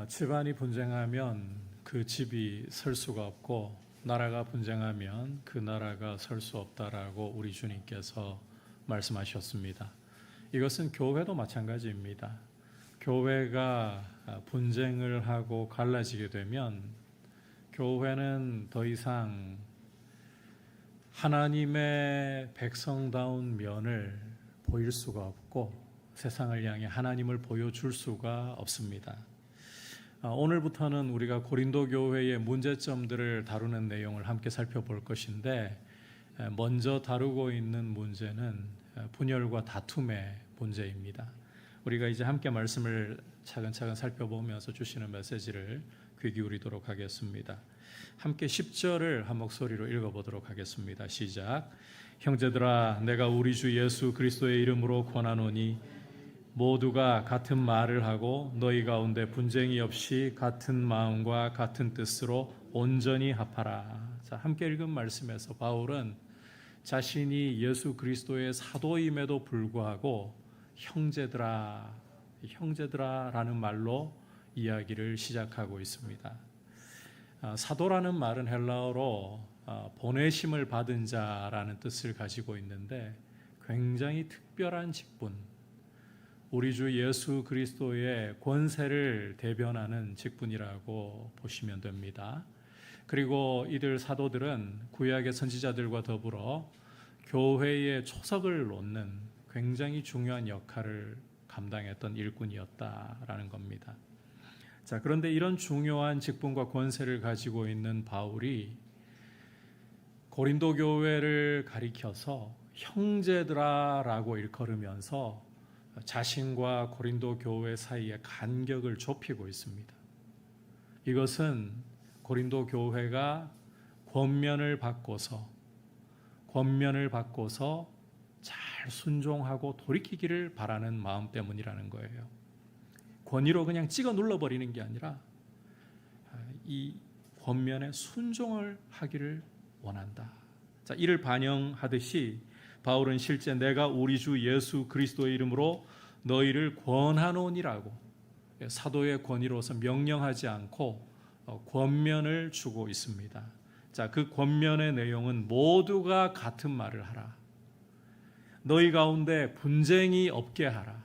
집안이 분쟁하면 그 집이 설 수가 없고 나라가 분쟁하면 그 나라가 설 수 없다라고 우리 주님께서 말씀하셨습니다. 이것은 교회도 마찬가지입니다. 교회가 분쟁을 하고 갈라지게 되면 교회는 더 이상 하나님의 백성다운 면을 보일 수가 없고 세상을 향해 하나님을 보여줄 수가 없습니다. 오늘부터는 우리가 고린도 교회의 문제점들을 다루는 내용을 함께 살펴볼 것인데, 먼저 다루고 있는 문제는 분열과 다툼의 문제입니다. 우리가 이제 함께 말씀을 차근차근 살펴보면서 주시는 메시지를 귀 기울이도록 하겠습니다. 함께 10절을 한 목소리로 읽어보도록 하겠습니다. 시작. 형제들아, 내가 우리 주 예수 그리스도의 이름으로 권하노니 모두가 같은 말을 하고 너희 가운데 분쟁이 없이 같은 마음과 같은 뜻으로 온전히 합하라. 자, 함께 읽은 말씀에서 바울은 자신이 예수 그리스도의 사도임에도 불구하고 형제들아라는 말로 이야기를 시작하고 있습니다. 사도라는 말은 헬라어로 보내심을 받은 자라는 뜻을 가지고 있는데 굉장히 특별한 직분, 우리 주 예수 그리스도의 권세를 대변하는 직분이라고 보시면 됩니다. 그리고 이들 사도들은 구약의 선지자들과 더불어 교회의 초석을 놓는 굉장히 중요한 역할을 감당했던 일꾼이었다라는 겁니다. 자, 그런데 이런 중요한 직분과 권세를 가지고 있는 바울이 고린도 교회를 가리켜서 형제들아라고 일컬으면서 자신과 고린도 교회 사이의 간격을 좁히고 있습니다. 이것은 고린도 교회가 권면을 바꿔서 잘 순종하고 돌이키기를 바라는 마음 때문이라는 거예요. 권위로 그냥 찍어 눌러버리는 게 아니라 이 권면에 순종을 하기를 원한다. 자, 이를 반영하듯이 바울은 실제 내가 우리 주 예수 그리스도의 이름으로 너희를 권하노니라고 사도의 권위로서 명령하지 않고 권면을 주고 있습니다. 자, 그 권면의 내용은 모두가 같은 말을 하라. 너희 가운데 분쟁이 없게 하라.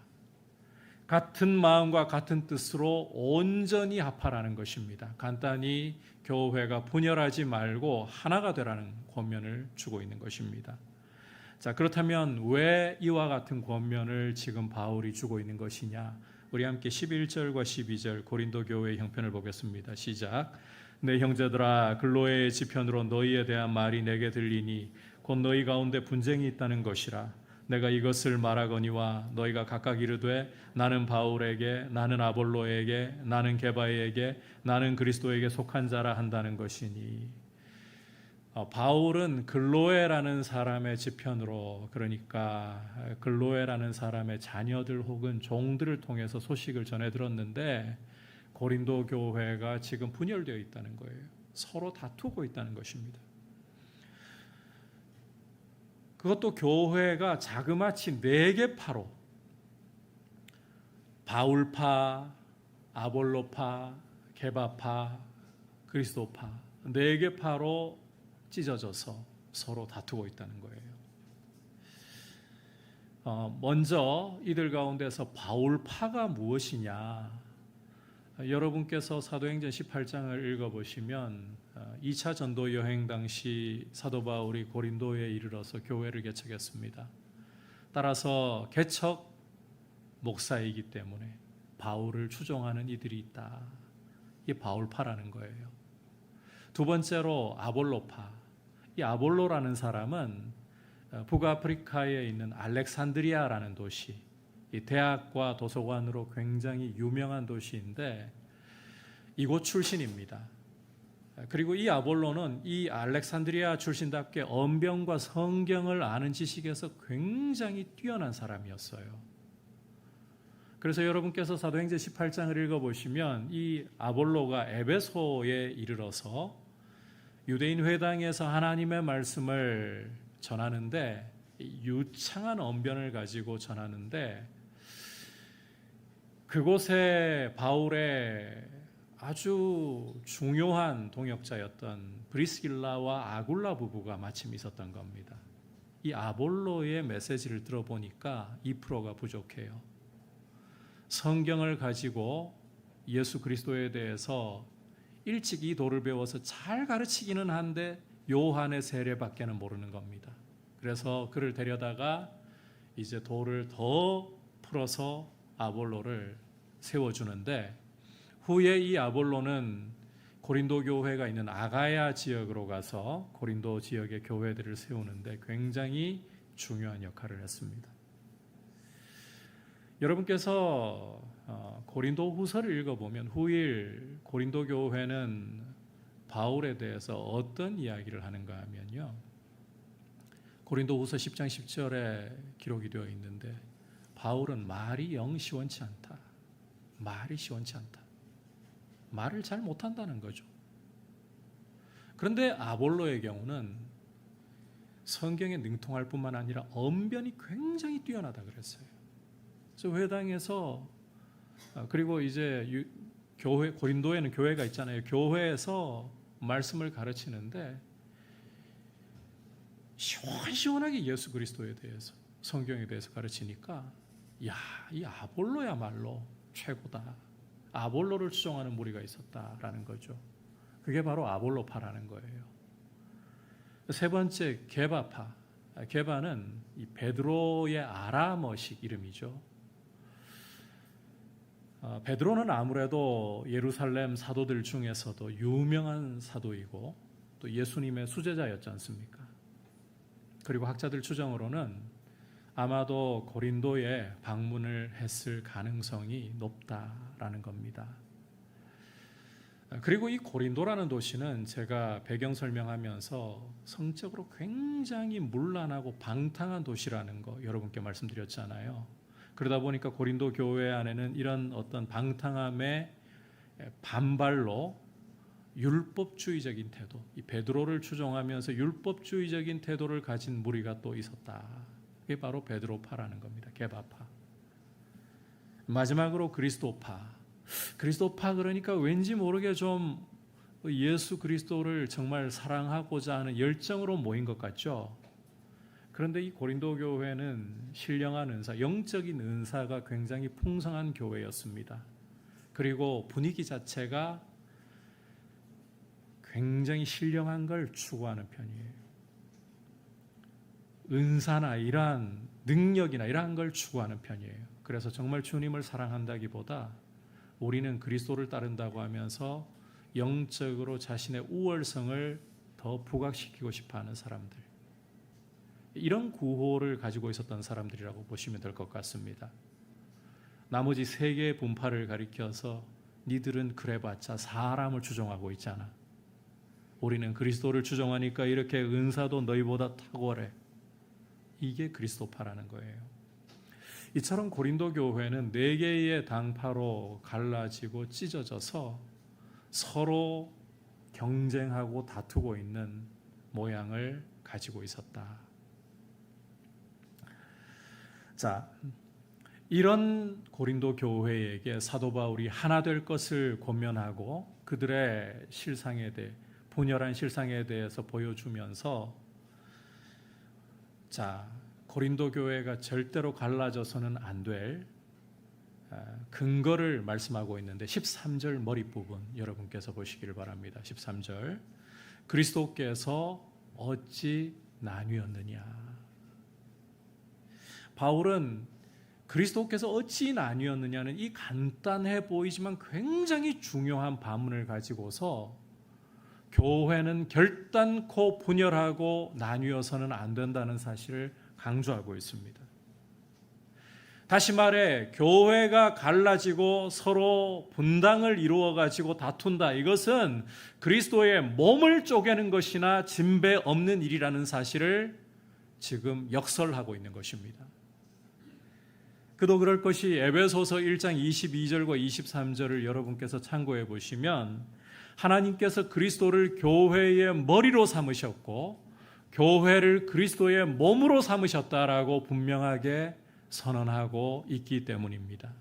같은 마음과 같은 뜻으로 온전히 합하라는 것입니다. 간단히 교회가 분열하지 말고 하나가 되라는 권면을 주고 있는 것입니다. 자, 그렇다면 왜 이와 같은 권면을 지금 바울이 주고 있는 것이냐? 우리 함께 11절과 12절 고린도 교회의 형편을 보겠습니다. 시작. 내 형제들아, 글로의 지편으로 너희에 대한 말이 내게 들리니 곧 너희 가운데 분쟁이 있다는 것이라. 내가 이것을 말하거니와 너희가 각각 이르되 나는 바울에게, 나는 아볼로에게, 나는 게바에게, 나는 그리스도에게 속한 자라 한다는 것이니. 바울은 글로에라는 사람의 지편으로, 그러니까 글로에라는 사람의 자녀들 혹은 종들을 통해서 소식을 전해 들었는데 고린도 교회가 지금 분열되어 있다는 거예요. 서로 다투고 있다는 것입니다. 그것도 교회가 자그마치 4개 파로, 바울파, 아볼로파, 게바파, 그리스도파 4개 파로 찢어져서 서로 다투고 있다는 거예요. 먼저 이들 가운데서 바울파가 무엇이냐? 여러분께서 사도행전 18장을 읽어보시면 2차 전도 여행 당시 사도 바울이 고린도에 이르러서 교회를 개척했습니다. 따라서 개척 목사이기 때문에 바울을 추종하는 이들이 있다. 이게 바울파라는 거예요. 두 번째로 아볼로파. 이 아볼로라는 사람은 북아프리카에 있는 알렉산드리아라는 도시, 이 대학과 도서관으로 굉장히 유명한 도시인데 이곳 출신입니다. 그리고 이 아볼로는 이 알렉산드리아 출신답게 언병과 성경을 아는 지식에서 굉장히 뛰어난 사람이었어요. 그래서 여러분께서 사도행전 18장을 읽어보시면 이 아볼로가 에베소에 이르러서 유대인 회당에서 하나님의 말씀을 전하는데 유창한 언변을 가지고 전하는데 그곳에 바울의 아주 중요한 동역자였던 브리스길라와 아굴라 부부가 마침 있었던 겁니다. 이 아볼로의 메시지를 들어보니까 2%가 부족해요. 성경을 가지고 예수 그리스도에 대해서 일찍 이 도를 배워서 잘 가르치기는 한데 요한의 세례밖에는 모르는 겁니다. 그래서 그를 데려다가 이제 도를 더 풀어서 아볼로를 세워주는데, 후에 이 아볼로는 고린도 교회가 있는 아가야 지역으로 가서 고린도 지역의 교회들을 세우는데 굉장히 중요한 역할을 했습니다. 여러분께서 고린도 후서를 읽어보면 후일 고린도 교회는 바울에 대해서 어떤 이야기를 하는가 하면요, 고린도 후서 10장 10절에 기록이 되어 있는데, 바울은 말이 영 시원치 않다. 말이 시원치 않다. 말을 잘 못한다는 거죠. 그런데 아볼로의 경우는 성경에 능통할 뿐만 아니라 언변이 굉장히 뛰어나다 그랬어요. 그래서 회당에서, 그리고 이제 교회, 고린도에는 교회가 있잖아요. 교회에서 말씀을 가르치는데 시원시원하게 예수 그리스도에 대해서, 성경에 대해서 가르치니까 야, 이 아볼로야말로 최고다. 아볼로를 추종하는 무리가 있었다라는 거죠. 그게 바로 아볼로파라는 거예요. 세 번째, 게바파. 게바는 이 베드로의 아람어식 이름이죠. 베드로는 아무래도 예루살렘 사도들 중에서도 유명한 사도이고 또 예수님의 수제자였지 않습니까? 그리고 학자들 추정으로는 아마도 고린도에 방문을 했을 가능성이 높다라는 겁니다. 그리고 이 고린도라는 도시는 제가 배경 설명하면서 성적으로 굉장히 문란하고 방탕한 도시라는 거 여러분께 말씀드렸잖아요. 그러다 보니까 고린도 교회 안에는 이런 어떤 방탕함의 반발로 율법주의적인 태도, 이 베드로를 추종하면서 율법주의적인 태도를 가진 무리가 또 있었다. 그게 바로 베드로파라는 겁니다. 게바파. 마지막으로 그리스도파. 그리스도파 그러니까 왠지 모르게 좀 예수 그리스도를 정말 사랑하고자 하는 열정으로 모인 것 같죠. 그런데 이 고린도 교회는 신령한 은사, 영적인 은사가 굉장히 풍성한 교회였습니다. 그리고 분위기 자체가 굉장히 신령한 걸 추구하는 편이에요. 은사나 이러한 능력이나 이러한 걸 추구하는 편이에요. 그래서 정말 주님을 사랑한다기보다 우리는 그리스도를 따른다고 하면서 영적으로 자신의 우월성을 더 부각시키고 싶어하는 사람들, 이런 구호를 가지고 있었던 사람들이라고 보시면 될 것 같습니다. 나머지 세 개의 분파를 가리켜서 니들은 그래봤자 사람을 추종하고 있잖아. 우리는 그리스도를 추종하니까 이렇게 은사도 너희보다 탁월해. 이게 그리스도파라는 거예요. 이처럼 고린도 교회는 네 개의 당파로 갈라지고 찢어져서 서로 경쟁하고 다투고 있는 모양을 가지고 있었다. 자, 이런 고린도 교회에게 사도 바울이 하나 될 것을 권면하고 그들의 실상에 대해, 분열한 실상에 대해서 보여주면서, 자, 고린도 교회가 절대로 갈라져서는 안 될 근거를 말씀하고 있는데 13절 머릿부분 여러분께서 보시기를 바랍니다. 13절, 그리스도께서 어찌 나뉘었느냐. 바울은 그리스도께서 어찌 나뉘었느냐는 이 간단해 보이지만 굉장히 중요한 반문을 가지고서 교회는 결단코 분열하고 나뉘어서는 안 된다는 사실을 강조하고 있습니다. 다시 말해 교회가 갈라지고 서로 분당을 이루어 가지고 다툰다. 이것은 그리스도의 몸을 쪼개는 것이나 진배 없는 일이라는 사실을 지금 역설하고 있는 것입니다. 그도 그럴 것이 에베소서 1장 22절과 23절을 여러분께서 참고해 보시면 하나님께서 그리스도를 교회의 머리로 삼으셨고 교회를 그리스도의 몸으로 삼으셨다라고 분명하게 선언하고 있기 때문입니다.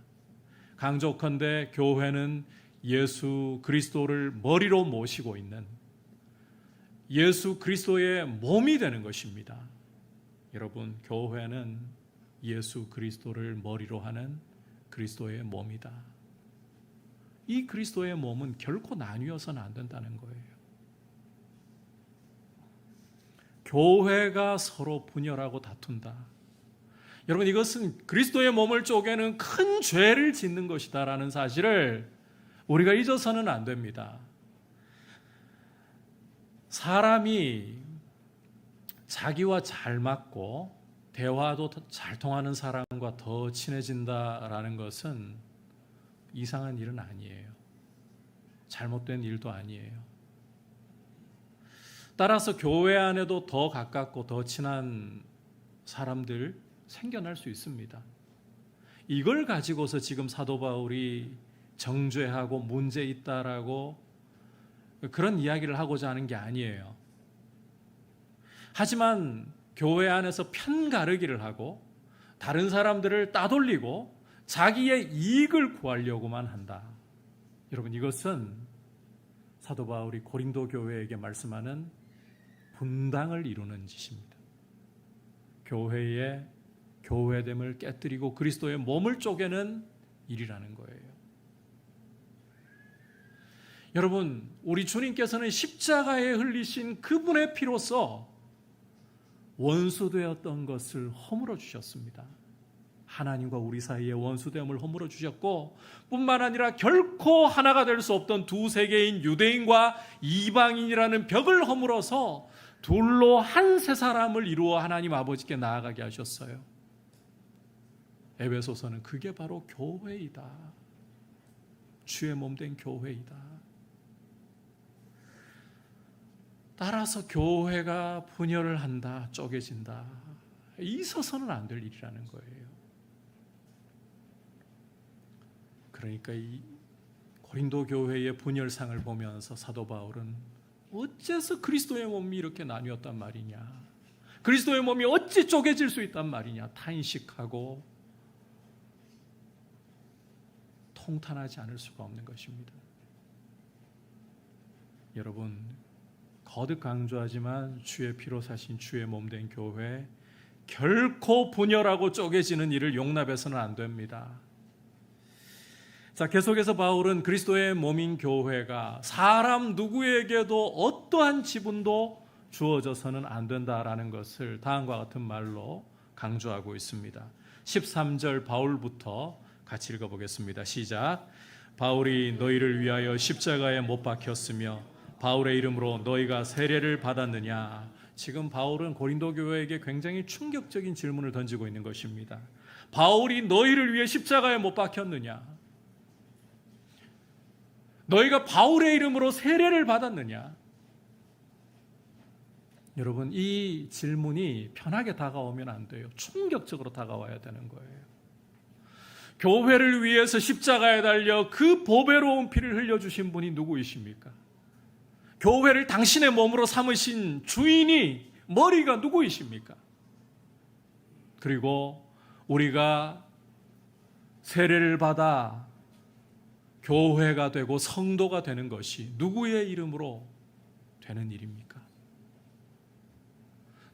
강조컨대 교회는 예수 그리스도를 머리로 모시고 있는 예수 그리스도의 몸이 되는 것입니다. 여러분, 교회는 예수 그리스도를 머리로 하는 그리스도의 몸이다. 이 그리스도의 몸은 결코 나뉘어서는 안 된다는 거예요. 교회가 서로 분열하고 다툰다. 여러분, 이것은 그리스도의 몸을 쪼개는 큰 죄를 짓는 것이다라는 사실을 우리가 잊어서는 안 됩니다. 사람이 자기와 잘 맞고 대화도 잘 통하는 사람과 더 친해진다라는 것은 이상한 일은 아니에요. 잘못된 일도 아니에요. 따라서 교회 안에도 더 가깝고 더 친한 사람들 생겨날 수 있습니다. 이걸 가지고서 지금 사도 바울이 정죄하고 문제 있다라고 그런 이야기를 하고자 하는 게 아니에요. 하지만 교회 안에서 편가르기를 하고 다른 사람들을 따돌리고 자기의 이익을 구하려고만 한다. 여러분, 이것은 사도 바울이 고린도 교회에게 말씀하는 분당을 이루는 짓입니다. 교회의 교회됨을 깨뜨리고 그리스도의 몸을 쪼개는 일이라는 거예요. 여러분, 우리 주님께서는 십자가에 흘리신 그분의 피로써 원수되었던 것을 허물어 주셨습니다. 하나님과 우리 사이의 원수됨을 허물어 주셨고, 뿐만 아니라 결코 하나가 될 수 없던 두 세계인 유대인과 이방인이라는 벽을 허물어서 둘로 한 세 사람을 이루어 하나님 아버지께 나아가게 하셨어요. 에베소서는 그게 바로 교회이다. 주의 몸된 교회이다. 따라서 교회가 분열을 한다, 쪼개진다, 있어서는 안 될 일이라는 거예요. 그러니까 이 고린도 교회의 분열상을 보면서 사도 바울은 어째서 그리스도의 몸이 이렇게 나뉘었단 말이냐, 그리스도의 몸이 어찌 쪼개질 수 있단 말이냐 탄식하고 통탄하지 않을 수가 없는 것입니다. 여러분, 거듭 강조하지만 주의 피로 사신 주의 몸된 교회, 결코 분열하고 쪼개지는 일을 용납해서는 안 됩니다. 자, 계속해서 바울은 그리스도의 몸인 교회가 사람 누구에게도 어떠한 지분도 주어져서는 안 된다라는 것을 다음과 같은 말로 강조하고 있습니다. 13절 바울부터 같이 읽어보겠습니다. 시작. 바울이 너희를 위하여 십자가에 못 박혔으며 바울의 이름으로 너희가 세례를 받았느냐. 지금 바울은 고린도 교회에게 굉장히 충격적인 질문을 던지고 있는 것입니다. 바울이 너희를 위해 십자가에 못 박혔느냐? 너희가 바울의 이름으로 세례를 받았느냐? 여러분, 이 질문이 편하게 다가오면 안 돼요. 충격적으로 다가와야 되는 거예요. 교회를 위해서 십자가에 달려 그 보배로운 피를 흘려주신 분이 누구이십니까? 교회를 당신의 몸으로 삼으신 주인이 머리가 누구이십니까? 그리고 우리가 세례를 받아 교회가 되고 성도가 되는 것이 누구의 이름으로 되는 일입니까?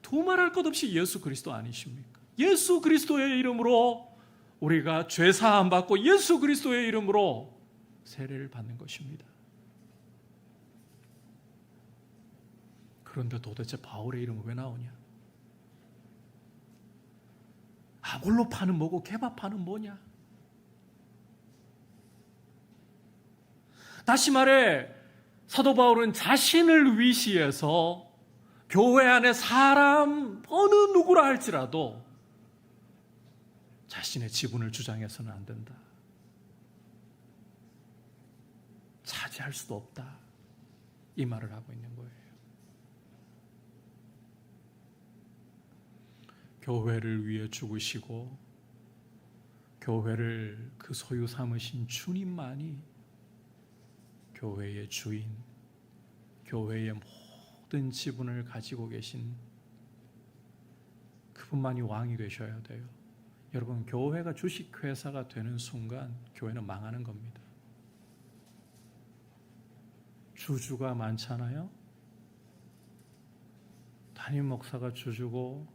두말할 것 없이 예수 그리스도 아니십니까? 예수 그리스도의 이름으로 우리가 죄 사함 받고 예수 그리스도의 이름으로 세례를 받는 것입니다. 그런데 도대체 바울의 이름은 왜 나오냐? 아볼로파는 뭐고 케바파는 뭐냐? 다시 말해 사도 바울은 자신을 위시해서 교회 안에 사람 어느 누구라 할지라도 자신의 지분을 주장해서는 안 된다. 차지할 수도 없다. 이 말을 하고 있는 거예요. 교회를 위해 죽으시고 교회를 그 소유 삼으신 주님만이 교회의 주인, 교회의 모든 지분을 가지고 계신 그분만이 왕이 되셔야 돼요. 여러분, 교회가 주식회사가 되는 순간 교회는 망하는 겁니다. 주주가 많잖아요. 담임 목사가 주주고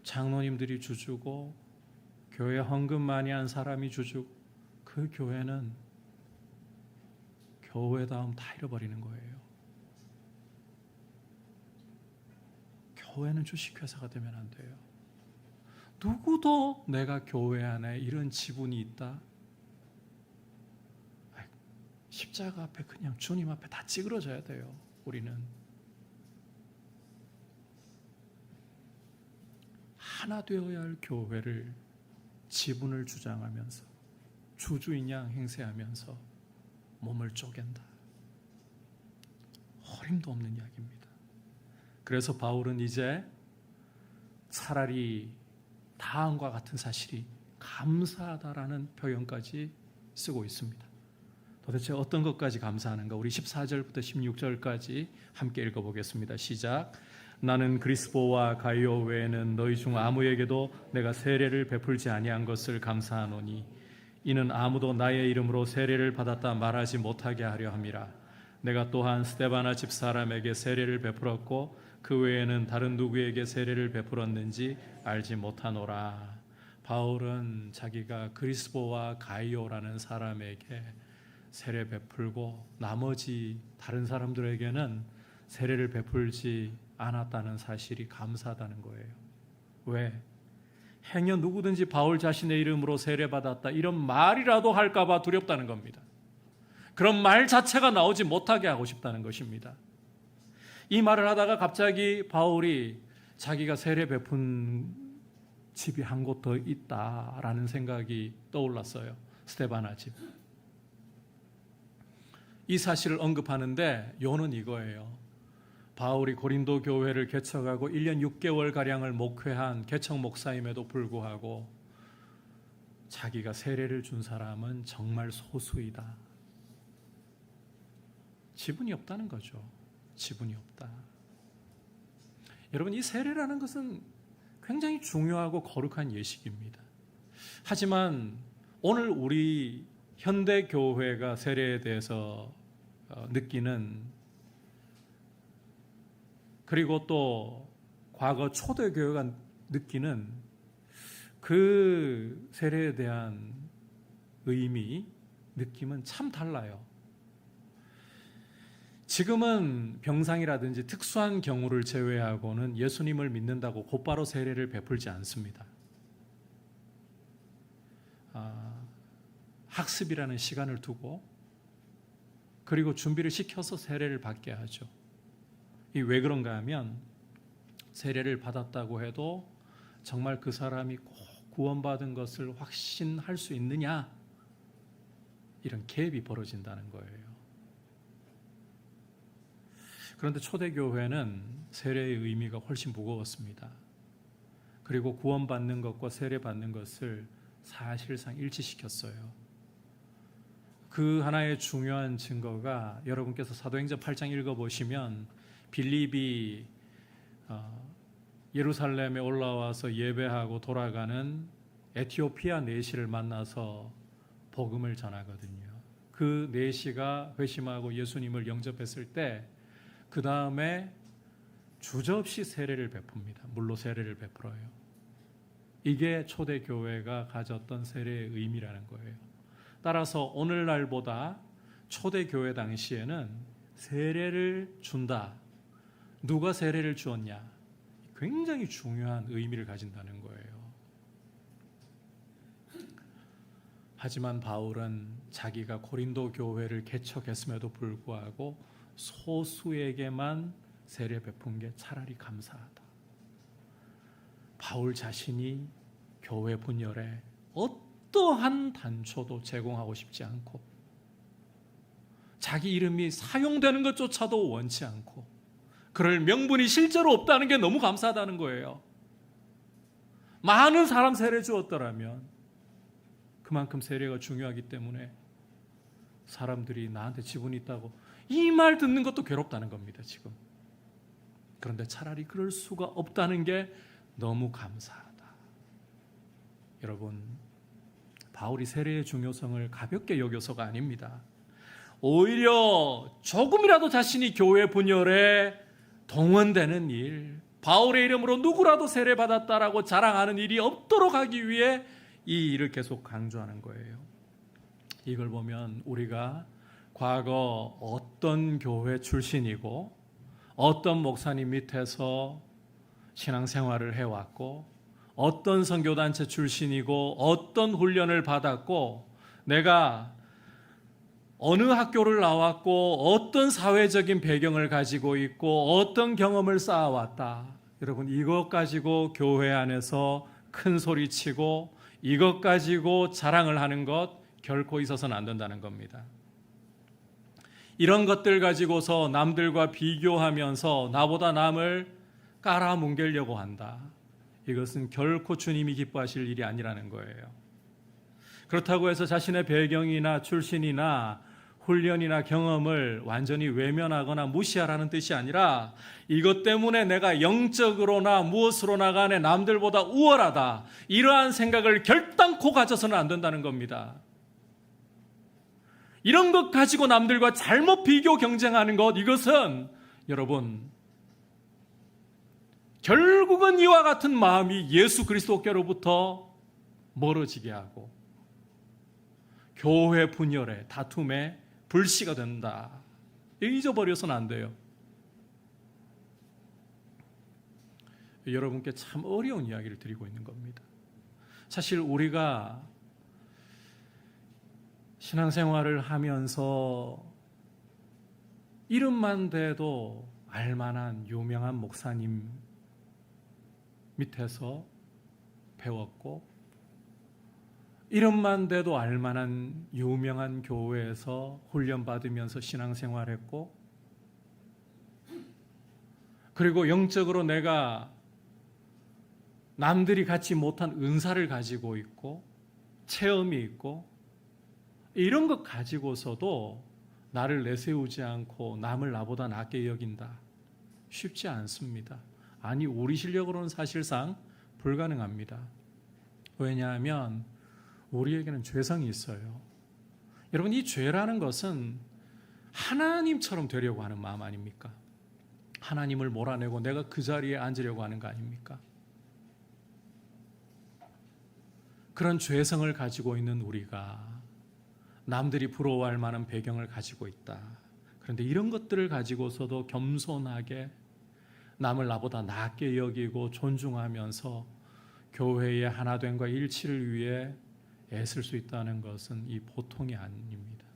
장로님들이 주주고 교회 헌금 많이 한 사람이 주주고 그 교회는 교회다움 다 잃어버리는 거예요. 교회는 주식회사가 되면 안 돼요. 누구도 내가 교회 안에 이런 지분이 있다. 십자가 앞에 그냥 주님 앞에 다 찌그러져야 돼요. 우리는 하나 되어야 할 교회를 지분을 주장하면서 주주인 양 행세하면서 몸을 쪼갠다. 어림도 없는 이야기입니다. 그래서 바울은 이제 차라리 다음과 같은 사실이 감사하다라는 표현까지 쓰고 있습니다. 도대체 어떤 것까지 감사하는가? 우리 14절부터 16절까지 함께 읽어보겠습니다. 시작. 나는 그리스보와 가이오 외에는 너희 중 아무에게도 내가 세례를 베풀지 아니한 것을 감사하노니 이는 아무도 나의 이름으로 세례를 받았다 말하지 못하게 하려 함이라. 내가 또한 스데바나 집사람에게 세례를 베풀었고 그 외에는 다른 누구에게 세례를 베풀었는지 알지 못하노라. 바울은 자기가 그리스보와 가이오라는 사람에게 세례 베풀고 나머지 다른 사람들에게는 세례를 베풀지 않았다는 사실이 감사하다는 거예요. 왜? 행여 누구든지 바울 자신의 이름으로 세례받았다 이런 말이라도 할까봐 두렵다는 겁니다. 그런 말 자체가 나오지 못하게 하고 싶다는 것입니다. 이 말을 하다가 갑자기 바울이 자기가 세례 베푼 집이 한 곳 더 있다라는 생각이 떠올랐어요. 스데바나 집. 이 사실을 언급하는데 요는 이거예요. 바울이 고린도 교회를 개척하고 1년 6개월가량을 목회한 개척 목사임에도 불구하고 자기가 세례를 준 사람은 정말 소수이다. 지분이 없다는 거죠. 지분이 없다. 여러분, 이 세례라는 것은 굉장히 중요하고 거룩한 예식입니다. 하지만 오늘 우리 현대 교회가 세례에 대해서 느끼는, 그리고 또 과거 초대 교회가 느끼는 그 세례에 대한 의미, 느낌은 참 달라요. 지금은 병상이라든지 특수한 경우를 제외하고는 예수님을 믿는다고 곧바로 세례를 베풀지 않습니다. 학습이라는 시간을 두고 그리고 준비를 시켜서 세례를 받게 하죠. 이 왜 그런가 하면 세례를 받았다고 해도 정말 그 사람이 꼭 구원받은 것을 확신할 수 있느냐, 이런 갭이 벌어진다는 거예요. 그런데 초대교회는 세례의 의미가 훨씬 무거웠습니다. 그리고 구원받는 것과 세례받는 것을 사실상 일치시켰어요. 그 하나의 중요한 증거가 여러분께서 사도행전 8장 읽어보시면 빌립이 예루살렘에 올라와서 예배하고 돌아가는 에티오피아 내시를 만나서 복음을 전하거든요. 그 내시가 회심하고 예수님을 영접했을 때 그 다음에 주저없이 세례를 베풉니다. 물로 세례를 베풀어요. 이게 초대교회가 가졌던 세례의 의미라는 거예요. 따라서 오늘날보다 초대교회 당시에는 세례를 준다. 누가 세례를 주었냐? 굉장히 중요한 의미를 가진다는 거예요. 하지만 바울은 자기가 고린도 교회를 개척했음에도 불구하고 소수에게만 세례 베푼 게 차라리 감사하다. 바울 자신이 교회 분열에 어떠한 단초도 제공하고 싶지 않고 자기 이름이 사용되는 것조차도 원치 않고 그럴 명분이 실제로 없다는 게 너무 감사하다는 거예요. 많은 사람 세례 주었더라면 그만큼 세례가 중요하기 때문에 사람들이 나한테 지분이 있다고 이 말 듣는 것도 괴롭다는 겁니다, 지금. 그런데 차라리 그럴 수가 없다는 게 너무 감사하다. 여러분, 바울이 세례의 중요성을 가볍게 여겨서가 아닙니다. 오히려 조금이라도 자신이 교회 분열에 동원되는 일, 바울의 이름으로 누구라도 세례받았다라고 자랑하는 일이 없도록 하기 위해 이 일을 계속 강조하는 거예요. 이걸 보면 우리가 과거 어떤 교회 출신이고 어떤 목사님 밑에서 신앙생활을 해왔고 어떤 선교단체 출신이고 어떤 훈련을 받았고 내가 어느 학교를 나왔고 어떤 사회적인 배경을 가지고 있고 어떤 경험을 쌓아왔다. 여러분 이것 가지고 교회 안에서 큰 소리치고 이것 가지고 자랑을 하는 것 결코 있어서는 안 된다는 겁니다. 이런 것들 가지고서 남들과 비교하면서 나보다 남을 깔아뭉개려고 한다. 이것은 결코 주님이 기뻐하실 일이 아니라는 거예요. 그렇다고 해서 자신의 배경이나 출신이나 훈련이나 경험을 완전히 외면하거나 무시하라는 뜻이 아니라 이것 때문에 내가 영적으로나 무엇으로나 간에 남들보다 우월하다. 이러한 생각을 결단코 가져서는 안 된다는 겁니다. 이런 것 가지고 남들과 잘못 비교 경쟁하는 것, 이것은 여러분 결국은 이와 같은 마음이 예수 그리스도께로부터 멀어지게 하고 교회 분열에 다툼에 불씨가 된다. 잊어버려서는 안 돼요. 여러분께 참 어려운 이야기를 드리고 있는 겁니다. 사실 우리가 신앙생활을 하면서 이름만 대도 알만한 유명한 목사님 밑에서 배웠고 이름만 대도 알만한 유명한 교회에서 훈련받으면서 신앙생활했고 그리고 영적으로 내가 남들이 갖지 못한 은사를 가지고 있고 체험이 있고 이런 것 가지고서도 나를 내세우지 않고 남을 나보다 낮게 여긴다. 쉽지 않습니다. 아니 우리 실력으로는 사실상 불가능합니다. 왜냐하면 우리에게는 죄성이 있어요. 여러분 이 죄라는 것은 하나님처럼 되려고 하는 마음 아닙니까? 하나님을 몰아내고 내가 그 자리에 앉으려고 하는 거 아닙니까? 그런 죄성을 가지고 있는 우리가 남들이 부러워할 만한 배경을 가지고 있다. 그런데 이런 것들을 가지고서도 겸손하게 남을 나보다 낮게 여기고 존중하면서 교회의 하나됨과 일치를 위해 애쓸 수 있다는 것은 이 보통이 아닙니다.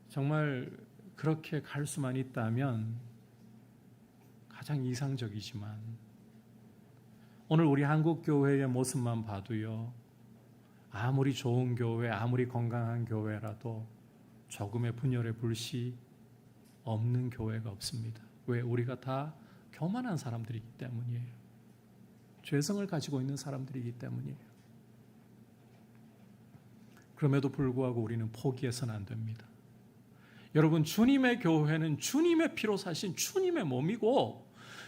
정말 그렇게 갈 수만 있다면 가장 이상적이지만 오늘 우리 한국 교회의 모습만 봐도요. 아무리 좋은 교회, 아무리 건강한 교회라도 조금의 분열의 불씨 없는 교회가 없습니다. 왜? 우리가 다 교만한 사람들이기 때문이에요. 죄성을 가지고 있는 사람들이기 때문이에요. 그럼에도 불구하고 우리는 포기해서는 안 됩니다. 여러분 주님의 교회는 주님의 피로 사신 주님의 몸이고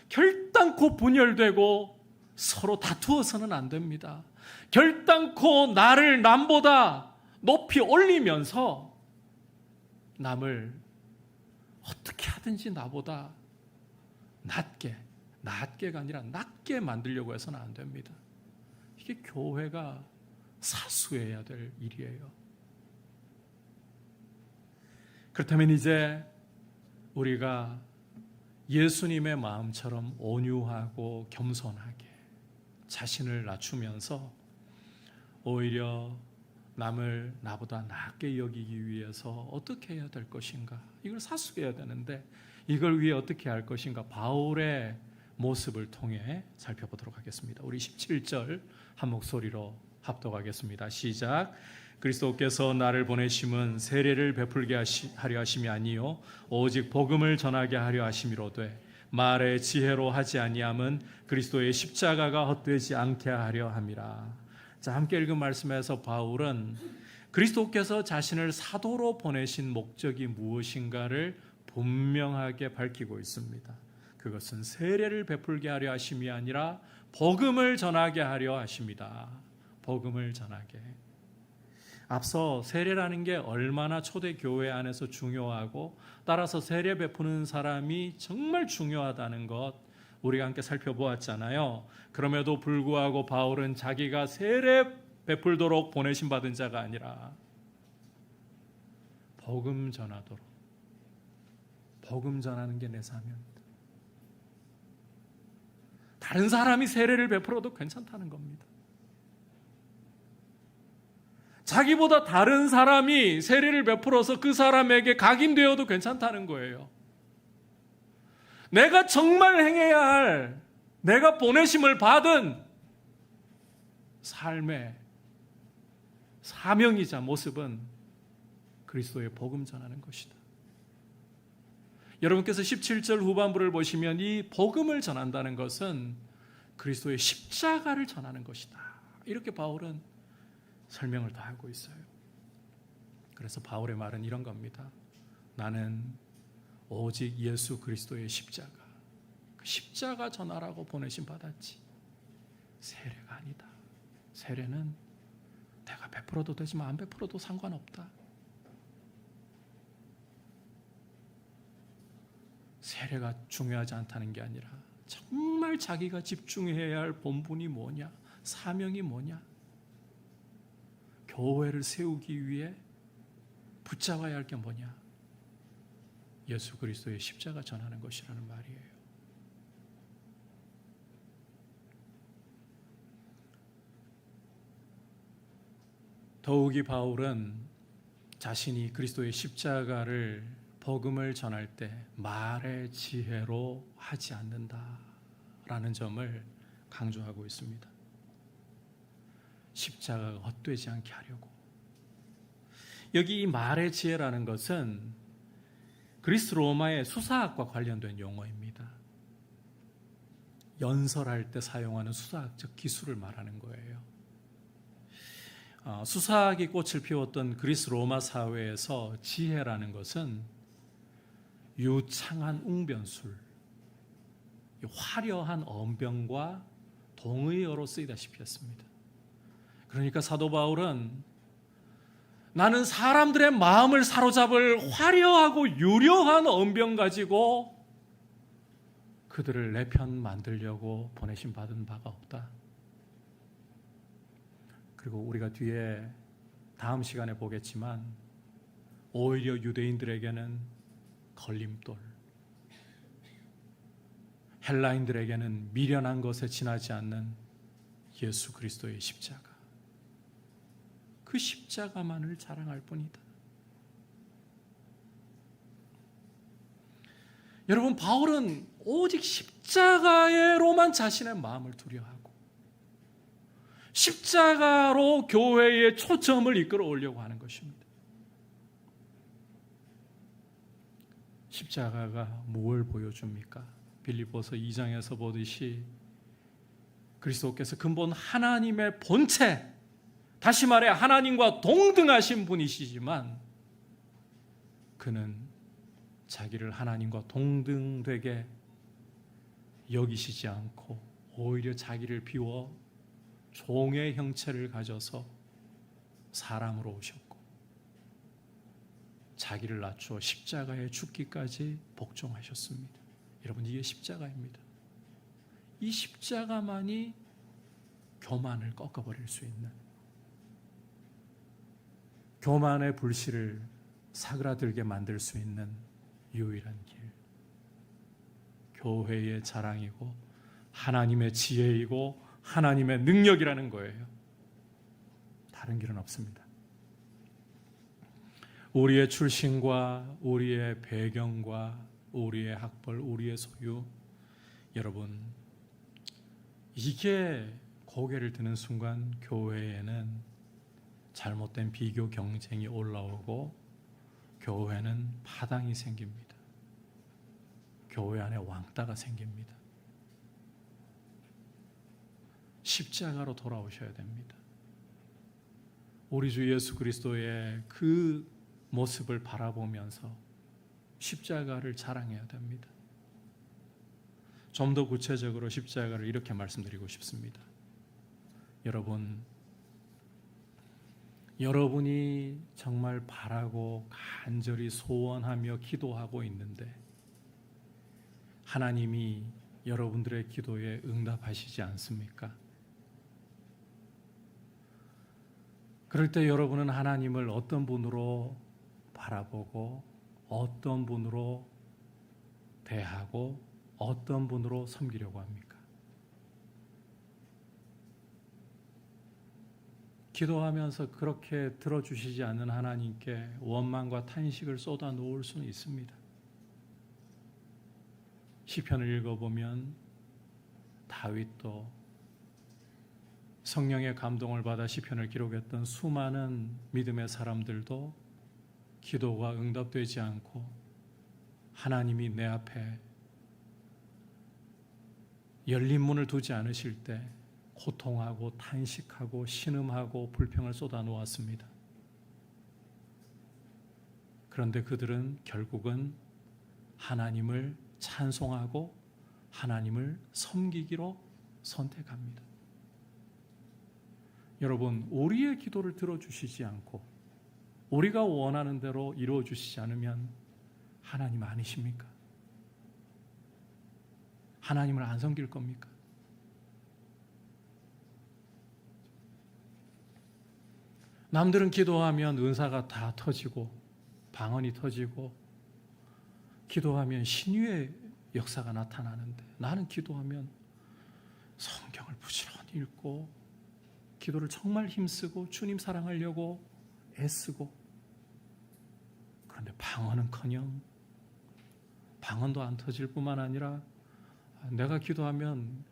결단코 분열되고 서로 다투어서는 안 됩니다. 결단코 나를 남보다 높이 올리면서 남을 어떻게 하든지 나보다 낮게가 아니라 낮게 만들려고 해서는 안 됩니다. 이게 교회가 사수해야 될 일이에요. 그렇다면 이제 우리가 예수님의 마음처럼 온유하고 겸손하게 자신을 낮추면서 오히려 남을 나보다 낮게 여기기 위해서 어떻게 해야 될 것인가? 이걸 사수해야 되는데 이걸 위해 어떻게 할 것인가? 바울의 모습을 통해 살펴보도록 하겠습니다. 우리 17절 한 목소리로 합독하겠습니다. 시작. 그리스도께서 나를 보내심은 세례를 베풀게 하려 하심이 아니요 오직 복음을 전하게 하려 하심이로되 말의 지혜로 하지 아니함은 그리스도의 십자가가 헛되지 않게 하려 함이라. 자, 함께 읽은 말씀에서 바울은 그리스도께서 자신을 사도로 보내신 목적이 무엇인가를 분명하게 밝히고 있습니다. 그것은 세례를 베풀게 하려 하심이 아니라 복음을 전하게 하려 하심이다. 복음을 전하게. 앞서 세례라는 게 얼마나 초대교회 안에서 중요하고 따라서 세례 베푸는 사람이 정말 중요하다는 것 우리가 함께 살펴보았잖아요. 그럼에도 불구하고 바울은 자기가 세례 베풀도록 보내신 받은 자가 아니라 복음 전하도록, 복음 전하는 게 내 사명입니다. 다른 사람이 세례를 베풀어도 괜찮다는 겁니다. 자기보다 다른 사람이 세례를 베풀어서 그 사람에게 각인되어도 괜찮다는 거예요. 내가 정말 행해야 할, 내가 보내심을 받은 삶의 사명이자 모습은 그리스도의 복음 전하는 것이다. 여러분께서 17절 후반부를 보시면 이 복음을 전한다는 것은 그리스도의 십자가를 전하는 것이다. 이렇게 바울은 설명을 다 하고 있어요. 그래서 바울의 말은 이런 겁니다. 나는 오직 예수 그리스도의 십자가, 그 십자가 전하라고 보내심 받았지 세례가 아니다. 세례는 내가 베풀어도 되지만 안 베풀어도 상관없다. 세례가 중요하지 않다는 게 아니라 정말 자기가 집중해야 할 본분이 뭐냐, 사명이 뭐냐, 교회를 세우기 위해 붙잡아야 할 게 뭐냐, 예수 그리스도의 십자가 전하는 것이라는 말이에요. 더욱이 바울은 자신이 그리스도의 십자가를 복음을 전할 때 말의 지혜로 하지 않는다라는 점을 강조하고 있습니다. 십자가가 헛되지 않게 하려고. 여기 이 말의 지혜라는 것은 그리스 로마의 수사학과 관련된 용어입니다. 연설할 때 사용하는 수사학적 기술을 말하는 거예요. 수사학이 꽃을 피웠던 그리스 로마 사회에서 지혜라는 것은 유창한 웅변술, 화려한 언변과 동의어로 쓰이다시피 했습니다. 그러니까 사도 바울은 나는 사람들의 마음을 사로잡을 화려하고 유려한 언변 가지고 그들을 내 편 만들려고 보내심 받은 바가 없다. 그리고 우리가 뒤에 다음 시간에 보겠지만 오히려 유대인들에게는 걸림돌, 헬라인들에게는 미련한 것에 지나지 않는 예수 그리스도의 십자가, 그 십자가만을 자랑할 뿐이다. 여러분, 바울은 오직 십자가로만 자신의 마음을 두려워하고 십자가로 교회의 초점을 이끌어 오려고 하는 것입니다. 십자가가 뭘 보여줍니까? 빌립보서 2장에서 보듯이 그리스도께서 근본 하나님의 본체, 다시 말해 하나님과 동등하신 분이시지만 그는 자기를 하나님과 동등되게 여기시지 않고 오히려 자기를 비워 종의 형체를 가져서 사람으로 오셨고 자기를 낮추어 십자가에 죽기까지 복종하셨습니다. 여러분, 이게 십자가입니다. 이 십자가만이 교만을 꺾어버릴 수 있는, 교만의 불씨를 사그라들게 만들 수 있는 유일한 길, 교회의 자랑이고 하나님의 지혜이고 하나님의 능력이라는 거예요. 다른 길은 없습니다. 우리의 출신과 우리의 배경과 우리의 학벌, 우리의 소유, 여러분, 이게 고개를 드는 순간 교회에는 잘못된 비교 경쟁이 올라오고 교회는 파당이 생깁니다. 교회 안에 왕따가 생깁니다. 십자가로 돌아오셔야 됩니다. 우리 주 예수 그리스도의 그 모습을 바라보면서 십자가를 자랑해야 됩니다. 좀 더 구체적으로 십자가를 이렇게 말씀드리고 싶습니다. 여러분, 여러분이 정말 바라고 간절히 소원하며 기도하고 있는데 하나님이 여러분들의 기도에 응답하시지 않습니까? 그럴 때 여러분은 하나님을 어떤 분으로 바라보고 어떤 분으로 대하고 어떤 분으로 섬기려고 합니까? 기도하면서 그렇게 들어주시지 않는 하나님께 원망과 탄식을 쏟아 놓을 수는 있습니다. 시편을 읽어보면 다윗도 성령의 감동을 받아 시편을 기록했던 수많은 믿음의 사람들도 기도가 응답되지 않고 하나님이 내 앞에 열린 문을 두지 않으실 때 고통하고 탄식하고 신음하고 불평을 쏟아 놓았습니다. 그런데 그들은 결국은 하나님을 찬송하고 하나님을 섬기기로 선택합니다. 여러분, 우리의 기도를 들어주시지 않고 우리가 원하는 대로 이루어 주시지 않으면 하나님 아니십니까? 하나님을 안 섬길 겁니까? 남들은 기도하면 은사가 다 터지고 방언이 터지고 기도하면 신유의 역사가 나타나는데 나는 기도하면 성경을 부지런히 읽고 기도를 정말 힘쓰고 주님 사랑하려고 애쓰고 그런데 방언은커녕 방언도 안 터질 뿐만 아니라 내가 기도하면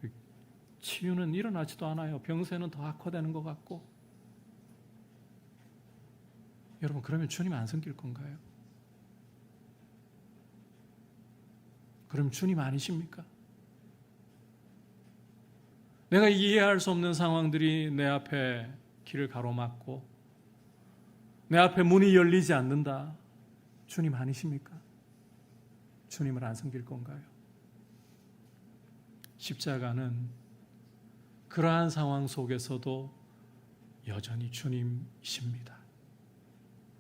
치유는 일어나지도 않아요. 병세는 더 악화되는 것 같고. 여러분, 그러면 주님 안 섬길 건가요? 그럼 주님 아니십니까? 내가 이해할 수 없는 상황들이 내 앞에 길을 가로막고 내 앞에 문이 열리지 않는다. 주님 아니십니까? 주님을 안 섬길 건가요? 십자가는 그러한 상황 속에서도 여전히 주님이십니다.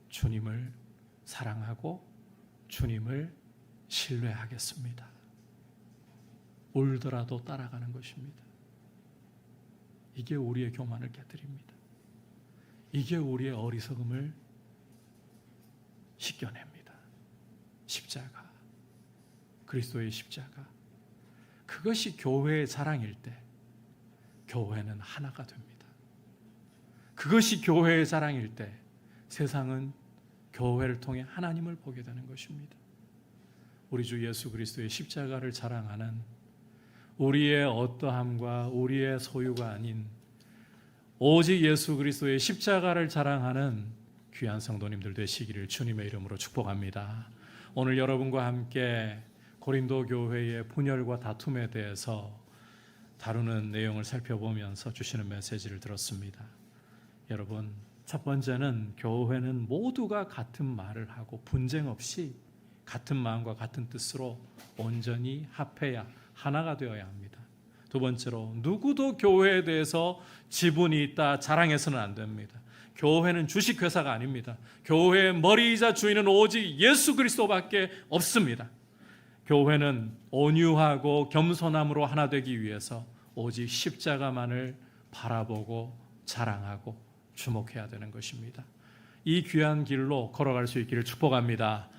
주님을 사랑하고 주님을 신뢰하겠습니다. 울더라도 따라가는 것입니다. 이게 우리의 교만을 깨뜨립니다. 이게 우리의 어리석음을 씻겨냅니다. 십자가, 그리스도의 십자가, 그것이 교회의 자랑일 때 교회는 하나가 됩니다. 그것이 교회의 자랑일 때 세상은 교회를 통해 하나님을 보게 되는 것입니다. 우리 주 예수 그리스도의 십자가를 자랑하는 우리의 어떠함과 우리의 소유가 아닌 오직 예수 그리스도의 십자가를 자랑하는 귀한 성도님들 되시기를 주님의 이름으로 축복합니다. 오늘 여러분과 함께 고린도 교회의 분열과 다툼에 대해서 다루는 내용을 살펴보면서 주시는 메시지를 들었습니다. 여러분, 첫 번째는 교회는 모두가 같은 말을 하고 분쟁 없이 같은 마음과 같은 뜻으로 온전히 합해야 하나가 되어야 합니다. 두 번째로 누구도 교회에 대해서 지분이 있다 자랑해서는 안 됩니다. 교회는 주식회사가 아닙니다. 교회의 머리이자 주인은 오직 예수 그리스도밖에 없습니다. 교회는 온유하고 겸손함으로 하나 되기 위해서 오직 십자가만을 바라보고 자랑하고 주목해야 되는 것입니다. 이 귀한 길로 걸어갈 수 있기를 축복합니다.